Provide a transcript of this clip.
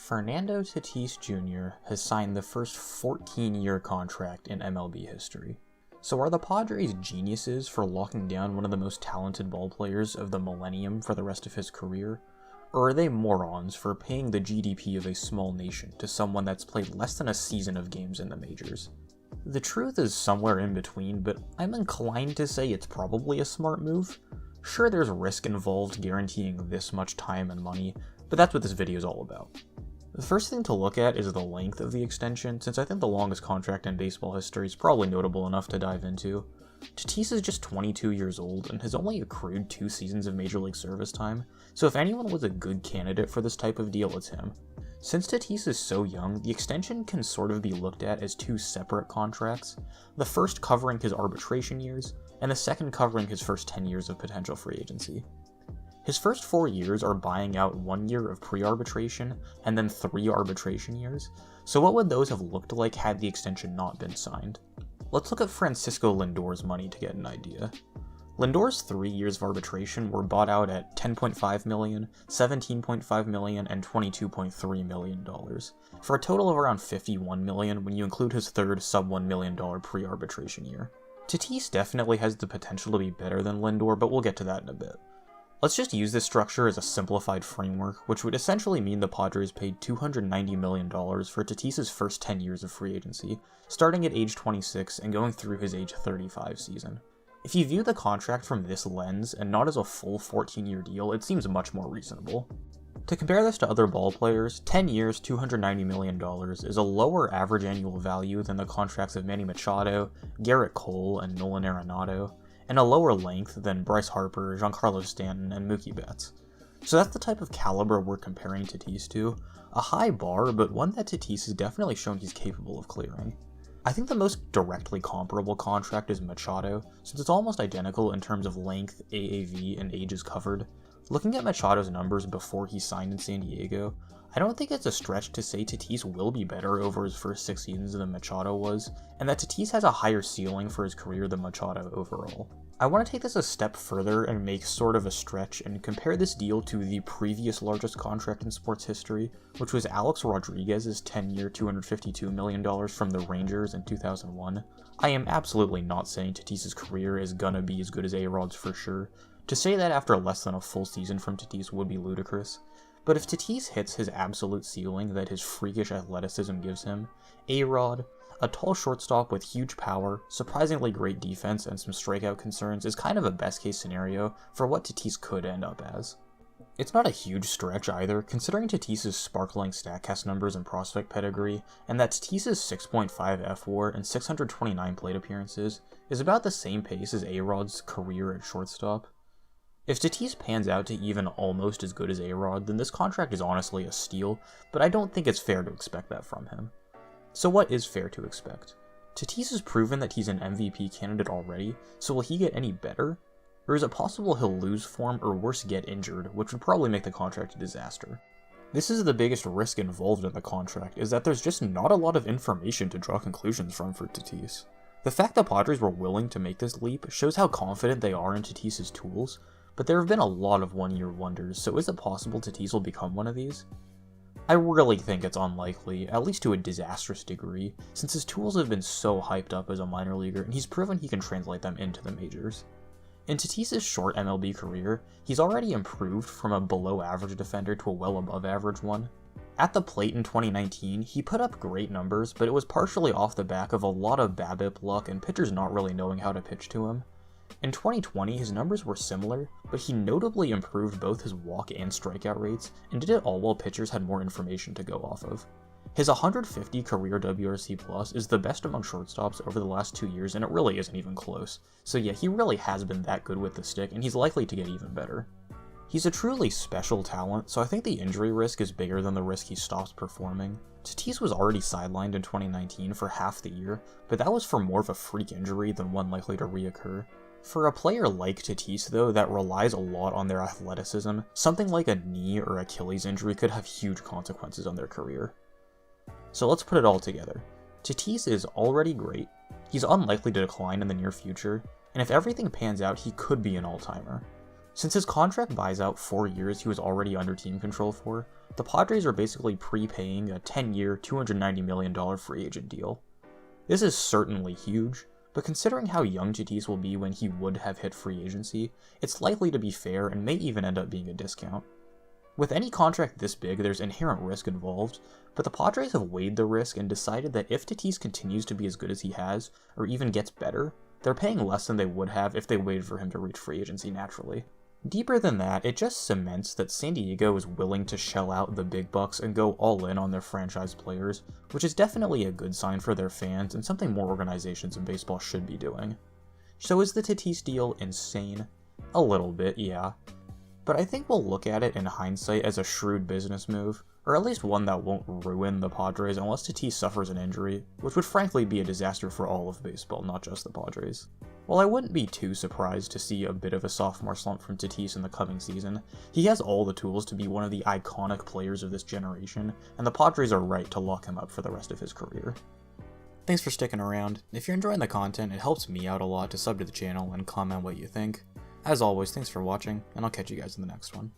Fernando Tatis Jr. has signed the first 14-year contract in MLB history. So are the Padres geniuses for locking down one of the most talented ballplayers of the millennium for the rest of his career? Or are they morons for paying the GDP of a small nation to someone that's played less than a season of games in the majors? The truth is somewhere in between, but I'm inclined to say it's probably a smart move. Sure, there's risk involved guaranteeing this much time and money, but that's what this video is all about. The first thing to look at is the length of the extension, since I think the longest contract in baseball history is probably notable enough to dive into. Tatis is just 22 years old and has only accrued 2 seasons of Major League service time, so if anyone was a good candidate for this type of deal, it's him. Since Tatis is so young, the extension can sort of be looked at as 2 separate contracts, the first covering his arbitration years, and the second covering his first 10 years of potential free agency. His first 4 years are buying out 1 year of pre-arbitration and then 3 arbitration years, so what would those have looked like had the extension not been signed? Let's look at Francisco Lindor's money to get an idea. Lindor's 3 years of arbitration were bought out at $10.5 million, $17.5 million, and $22.3 million, for a total of around $51 million when you include his third sub-$1 million pre-arbitration year. Tatis definitely has the potential to be better than Lindor, but we'll get to that in a bit. Let's just use this structure as a simplified framework, which would essentially mean the Padres paid $290 million for Tatis's first 10 years of free agency, starting at age 26 and going through his age 35 season. If you view the contract from this lens, and not as a full 14-year deal, it seems much more reasonable. To compare this to other ballplayers, 10 years, $290 million is a lower average annual value than the contracts of Manny Machado, Garrett Cole, and Nolan Arenado, and a lower length than Bryce Harper, Giancarlo Stanton, and Mookie Betts. So that's the type of caliber we're comparing Tatis to. A high bar, but one that Tatis has definitely shown he's capable of clearing. I think the most directly comparable contract is Machado, since it's almost identical in terms of length, AAV, and ages covered. Looking at Machado's numbers before he signed in San Diego, I don't think it's a stretch to say Tatis will be better over his first 6 seasons than Machado was, and that Tatis has a higher ceiling for his career than Machado overall. I want to take this a step further and make sort of a stretch and compare this deal to the previous largest contract in sports history, which was Alex Rodriguez's 10-year $252 million from the Rangers in 2001. I am absolutely not saying Tatis's career is gonna be as good as A-Rod's for sure. To say that after less than a full season from Tatis would be ludicrous. But if Tatis hits his absolute ceiling that his freakish athleticism gives him, A-Rod, a tall shortstop with huge power, surprisingly great defense, and some strikeout concerns is kind of a best-case scenario for what Tatis could end up as. It's not a huge stretch either, considering Tatis's sparkling StatCast numbers and prospect pedigree, and that Tatis's 6.5 F-WAR and 629 plate appearances is about the same pace as A-Rod's career at shortstop. If Tatis pans out to even almost as good as A-Rod, then this contract is honestly a steal, but I don't think it's fair to expect that from him. So what is fair to expect? Tatis has proven that he's an MVP candidate already, so will he get any better? Or is it possible he'll lose form or worse get injured, which would probably make the contract a disaster? This is the biggest risk involved in the contract, is that there's just not a lot of information to draw conclusions from for Tatis. The fact the Padres were willing to make this leap shows how confident they are in Tatis's tools, but there have been a lot of one-year wonders, so is it possible Tatis will become one of these? I really think it's unlikely, at least to a disastrous degree, since his tools have been so hyped up as a minor leaguer and he's proven he can translate them into the majors. In Tatis's short MLB career, he's already improved from a below-average defender to a well-above-average one. At the plate in 2019, he put up great numbers, but it was partially off the back of a lot of BABIP luck and pitchers not really knowing how to pitch to him. In 2020, his numbers were similar, but he notably improved both his walk and strikeout rates, and did it all while pitchers had more information to go off of. His 150 career WRC+ is the best among shortstops over the last 2 years, and it really isn't even close. So yeah, he really has been that good with the stick, and he's likely to get even better. He's a truly special talent, so I think the injury risk is bigger than the risk he stops performing. Tatis was already sidelined in 2019 for half the year, but that was for more of a freak injury than one likely to reoccur. For a player like Tatis, though, that relies a lot on their athleticism, something like a knee or Achilles injury could have huge consequences on their career. So let's put it all together. Tatis is already great, he's unlikely to decline in the near future, and if everything pans out, he could be an all-timer. Since his contract buys out 4 years he was already under team control for, the Padres are basically prepaying a 10-year, $290 million free agent deal. This is certainly huge, but considering how young Tatis will be when he would have hit free agency, it's likely to be fair and may even end up being a discount. With any contract this big, there's inherent risk involved, but the Padres have weighed the risk and decided that if Tatis continues to be as good as he has, or even gets better, they're paying less than they would have if they waited for him to reach free agency naturally. Deeper than that, it just cements that San Diego is willing to shell out the big bucks and go all in on their franchise players, which is definitely a good sign for their fans and something more organizations in baseball should be doing. So is the Tatis deal insane? A little bit, yeah. But I think we'll look at it in hindsight as a shrewd business move, or at least one that won't ruin the Padres unless Tatis suffers an injury, which would frankly be a disaster for all of baseball, not just the Padres. While I wouldn't be too surprised to see a bit of a sophomore slump from Tatis in the coming season, he has all the tools to be one of the iconic players of this generation, and the Padres are right to lock him up for the rest of his career. Thanks for sticking around. If you're enjoying the content, it helps me out a lot to sub to the channel and comment what you think. As always, thanks for watching, and I'll catch you guys in the next one.